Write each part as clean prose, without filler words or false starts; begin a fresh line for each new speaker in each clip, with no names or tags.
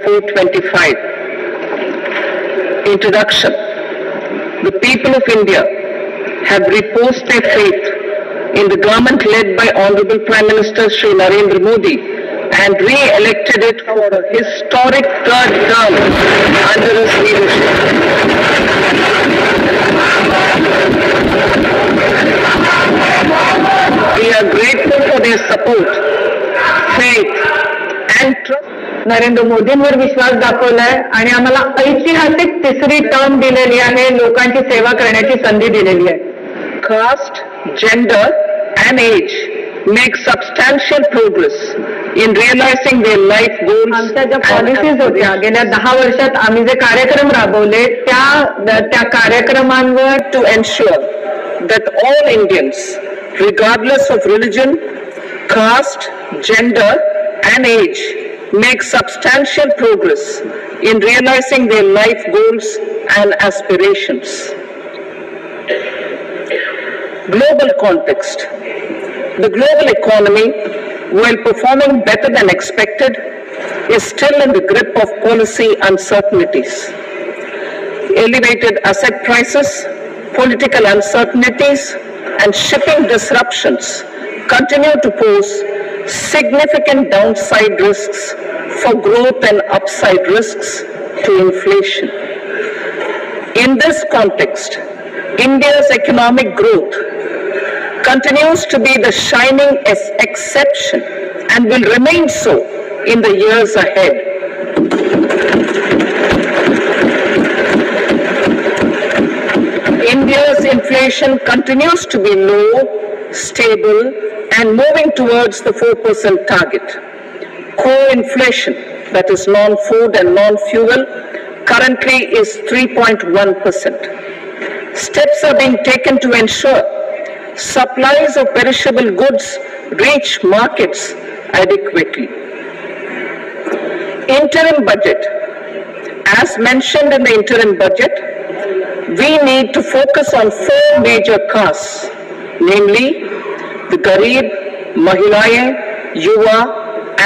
425. Introduction. The people of India have reposed their faith in the government led by Honorable Prime Minister Shri Narendra Modi and re-elected it for a historic third term under his leadership. We are grateful for their support, faith and trust.
Narendra मोदींवर विश्वास दाखवलाय आणि आम्हाला ऐतिहासिक तिसरी term दिलेली आहे, लोकांची सेवा करण्याची संधी दिलेली आहे.
Caste, gender and age make substantial progress in realizing their life goals.
आमच्या ज्या पॉलिसीज होत्या गेल्या 10 वर्षात आम्ही जे कार्यक्रम राबवले त्या कार्यक्रमांवर
to ensure that all Indians, regardless of religion, caste, gender and age, make substantial progress in realizing their life goals and aspirations. Global context. The global economy, while performing better than expected, is still in the grip of policy uncertainties. Elevated asset prices, political uncertainties, and shipping disruptions continue to pose significant downside risks for growth and upside risks to inflation. In this context, India's economic growth continues to be the shining exception and will remain so in the years ahead. India's inflation continues to be low, stable, and moving towards the 4% target. Core inflation, that is non-food and non-fuel, currently is 3.1%. Steps are being taken to ensure supplies of perishable goods reach markets adequately. Interim budget. As mentioned in the interim budget, we need to focus on 4 major castes, namely the Garib, Mahilaye, Yuva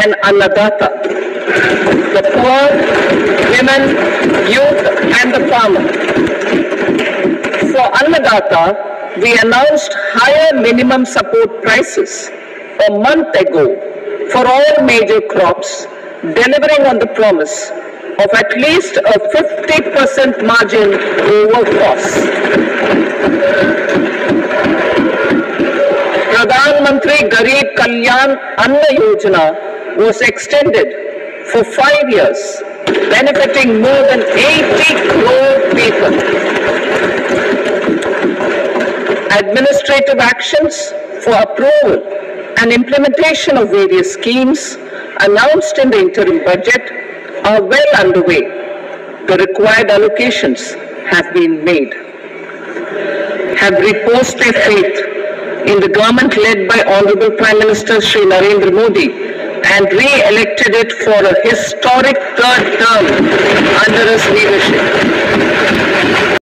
and Annadata, the poor, women, youth and the farmer. For Annadata, we announced higher minimum support prices a month ago for all major crops, delivering on the promise of at least a 50% margin over costs. Pradhan Mantri Garib Kalyan Anna Yojana was extended for 5 years, benefiting more than 80 crore people. Administrative actions for approval and implementation of various schemes announced in the interim budget are well underway. The required allocations have been made. Have reposed their faith in the government led by Honorable Prime Minister Shri Narendra Modi and re-elected it for a historic third term under his leadership.